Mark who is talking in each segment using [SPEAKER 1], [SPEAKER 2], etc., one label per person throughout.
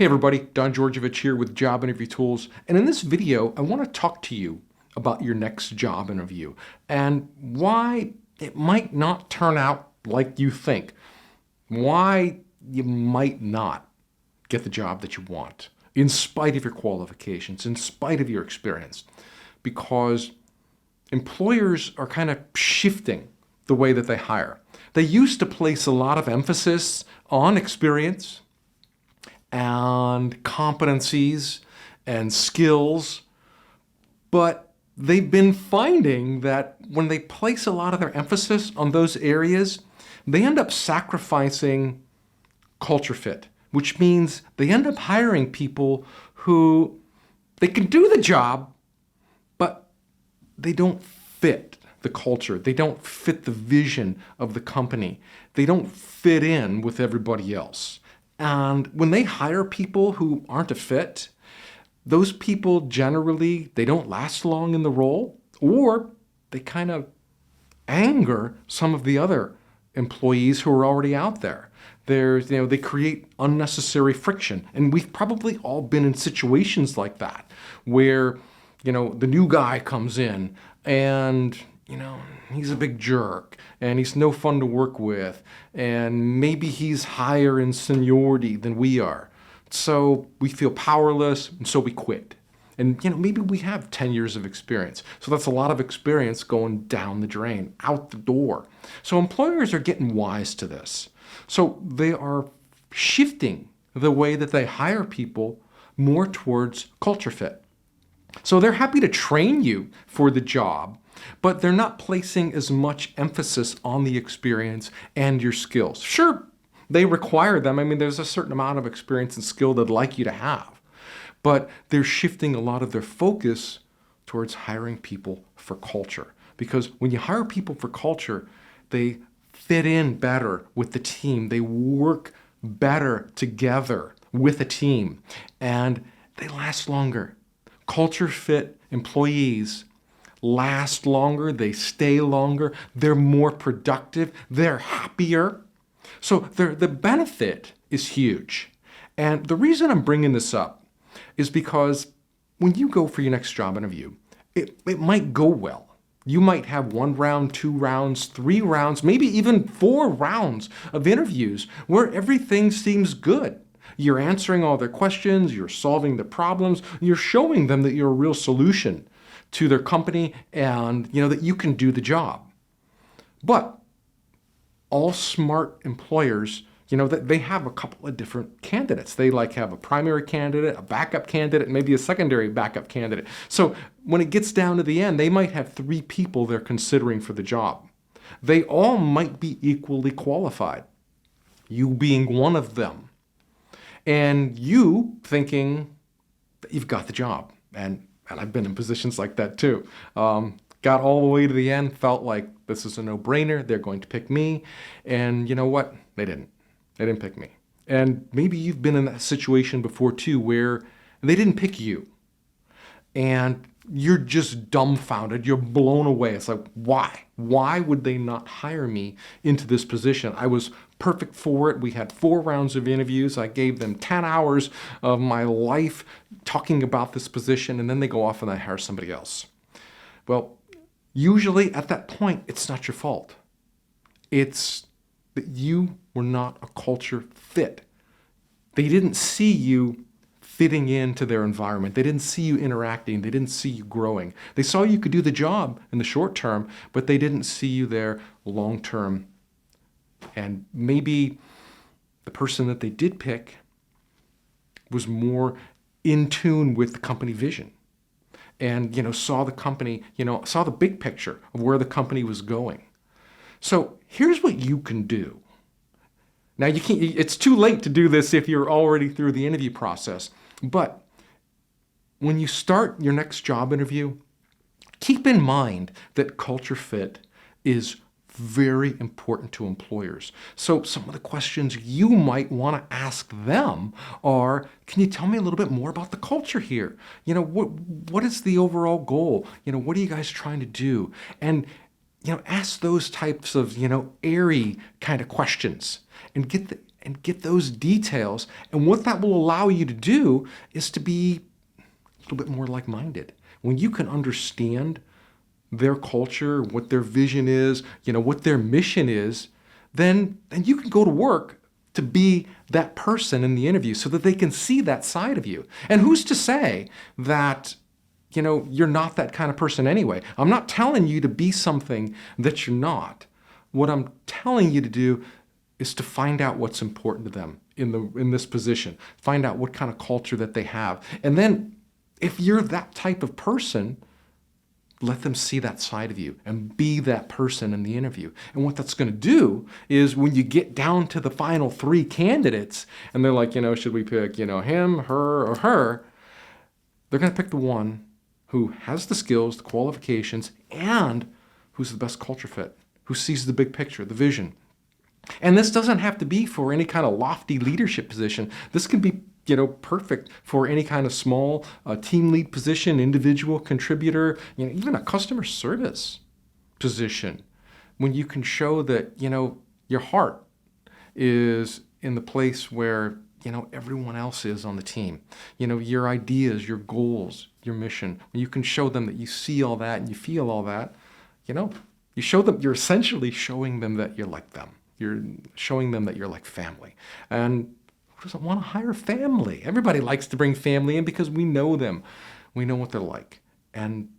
[SPEAKER 1] Hey everybody, Don Georgievich here with Job Interview Tools. And in this video, I want to talk to you about your next job interview and why it might not turn out like you think. Why you might not get the job that you want, in spite of your qualifications, in spite of your experience. Because employers are kind of shifting the way that they hire. They used to place a lot of emphasis on experience and competencies and skills, but they've been finding that when they place a lot of their emphasis on those areas, they end up sacrificing culture fit, which means they end up hiring people who they can do the job, but they don't fit the culture. They don't fit the vision of the company. They don't fit in with everybody else. And when they hire people who aren't a fit, those people generally, they don't last long in the role, or they kind of anger some of the other employees who are already out there. They create unnecessary friction. And we've probably all been in situations like that where, the new guy comes in and, he's a big jerk and he's no fun to work with. And maybe he's higher in seniority than we are. So we feel powerless and so we quit. And maybe we have 10 years of experience. So that's a lot of experience going down the drain, out the door. So employers are getting wise to this. So they are shifting the way that they hire people more towards culture fit. So they're happy to train you for the job, but they're not placing as much emphasis on the experience and your skills. Sure, they require them. There's a certain amount of experience and skill they'd like you to have, but they're shifting a lot of their focus towards hiring people for culture. Because when you hire people for culture, they fit in better with the team. They work better together with a team, and they last longer. Culture fit employees last longer, they stay longer, they're more productive, they're happier. So the benefit is huge. And the reason I'm bringing this up is because when you go for your next job interview, it might go well. You might have 1 round, 2 rounds, 3 rounds, maybe even 4 rounds of interviews where everything seems good. You're answering all their questions, you're solving the problems, you're showing them that you're a real solution to their company and that you can do the job. But all smart employers, that they have a couple of different candidates. They have a primary candidate, a backup candidate, maybe a secondary backup candidate. So when it gets down to the end, they might have 3 people they're considering for the job. They all might be equally qualified, you being one of them. And you thinking that you've got the job. And I've been in positions like that too. Got all the way to the end, felt like this is a no-brainer, they're going to pick me. And you know what? They didn't. They didn't pick me. And maybe you've been in that situation before too, where they didn't pick you. And you're just dumbfounded, you're blown away. It's like, why? Why would they not hire me into this position? I was perfect for it. We had 4 rounds of interviews. I gave them 10 hours of my life talking about this position, and then they go off and they hire somebody else. Well, usually at that point, it's not your fault. It's that you were not a culture fit. They didn't see you fitting into their environment. They didn't see you interacting. They didn't see you growing. They saw you could do the job in the short term, but they didn't see you there long term. And maybe the person that they did pick was more in tune with the company vision and, saw the company, saw the big picture of where the company was going. So here's what you can do. Now, it's too late to do this if you're already through the interview process. But when you start your next job interview, keep in mind that culture fit is very important to employers. So some of the questions you might want to ask them are, can you tell me a little bit more about the culture here? What is the overall goal? What are you guys trying to do? And ask those types of, airy kind of questions and get the and get those details. And what that will allow you to do is to be a little bit more like-minded. When you can understand their culture, what their vision is, what their mission is, then you can go to work to be that person in the interview so that they can see that side of you. And who's to say that you're not that kind of person anyway? I'm not telling you to be something that you're not. What I'm telling you to do is to find out what's important to them in this position. Find out what kind of culture that they have. And then if you're that type of person, let them see that side of you and be that person in the interview. And what that's going to do is when you get down to the final 3 candidates and they're like, should we pick, him, her, or her? They're going to pick the one who has the skills, the qualifications, and who's the best culture fit, who sees the big picture, the vision. And this doesn't have to be for any kind of lofty leadership position. This can be perfect for any kind of small team lead position, individual contributor, even a customer service position. When you can show that, your heart is in the place where, everyone else is on the team. Your ideas, your goals, your mission. When you can show them that you see all that and you feel all that, you show them, you're essentially showing them that you're like them. You're showing them that you're like family. And who doesn't want to hire family? Everybody likes to bring family in because we know them. We know what they're like. And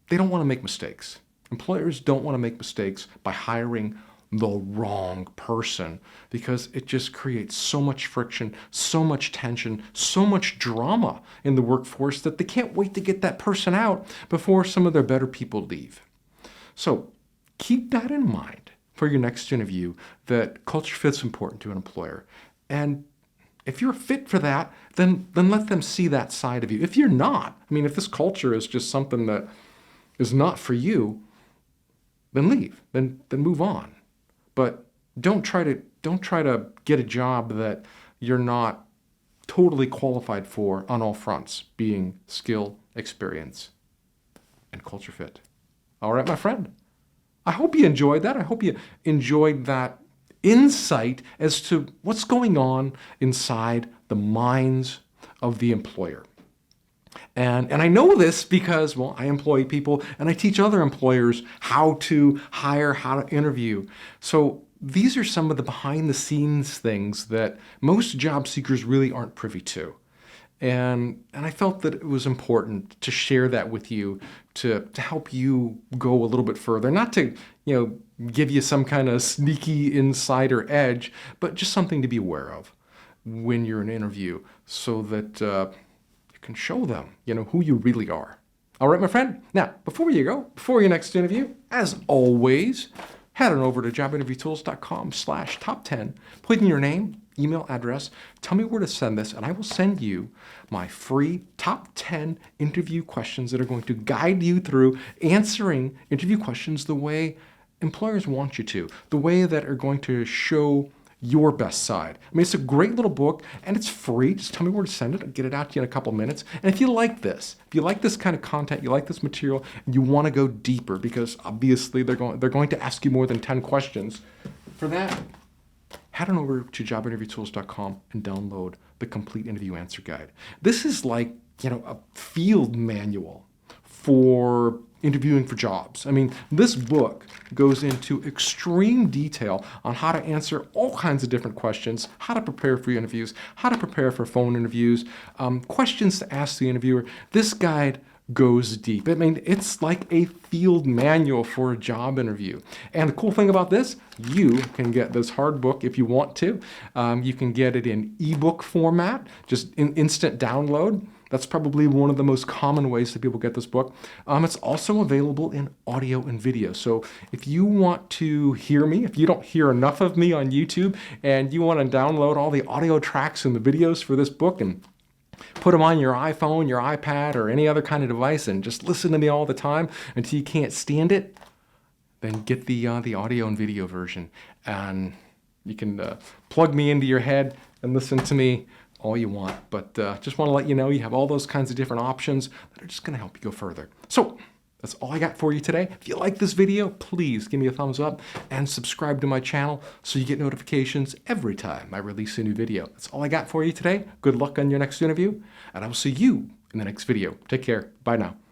[SPEAKER 1] they don't want to make mistakes. Employers don't want to make mistakes by hiring the wrong person because it just creates so much friction, so much tension, so much drama in the workforce that they can't wait to get that person out before some of their better people leave. So keep that in mind for your next interview, that culture fit's important to an employer. And if you're a fit for that, then let them see that side of you. If you're not, if this culture is just something that is not for you, then leave, then move on. But don't try to get a job that you're not totally qualified for on all fronts, being skill, experience, and culture fit. All right, my friend. I hope you enjoyed that. I hope you enjoyed that insight as to what's going on inside the minds of the employer. And I know this because, I employ people and I teach other employers how to hire, how to interview. So these are some of the behind the scenes things that most job seekers really aren't privy to. And I felt that it was important to share that with you to help you go a little bit further. Not to, give you some kind of sneaky insider edge, but just something to be aware of when you're in an interview so that you can show them, who you really are. All right, my friend. Now, before your next interview, as always, head on over to jobinterviewtools.com/top10, put in your name, email address, tell me where to send this, and I will send you my free top 10 interview questions that are going to guide you through answering interview questions the way employers want you to, the way that are going to show your best side. It's a great little book and it's free. Just tell me where to send it. I'll get it out to you in a couple minutes. And if you like this kind of content, you like this material, and you want to go deeper, because obviously they're going to ask you more than 10 questions. For that, head on over to jobinterviewtools.com and download the complete interview answer guide. This is like, a field manual for interviewing for jobs. This book goes into extreme detail on how to answer all kinds of different questions, how to prepare for interviews, how to prepare for phone interviews, questions to ask the interviewer. This guide goes deep. It's like a field manual for a job interview. And the cool thing about this, you can get this hard book if you want to. You can get it in ebook format, just in instant download. That's probably one of the most common ways that people get this book. It's also available in audio and video. So if you want to hear me, if you don't hear enough of me on YouTube and you want to download all the audio tracks and the videos for this book and put them on your iPhone, your iPad, or any other kind of device and just listen to me all the time until you can't stand it, then get the audio and video version. And you can plug me into your head and listen to me all you want. But just want to let you know you have all those kinds of different options that are just going to help you go further. So That's all I got for you today. If you like this video, please give me a thumbs up and subscribe to my channel so you get notifications every time I release a new video. That's all I got for you today. Good luck on your next interview, and I will see you in the next video. Take care. Bye now.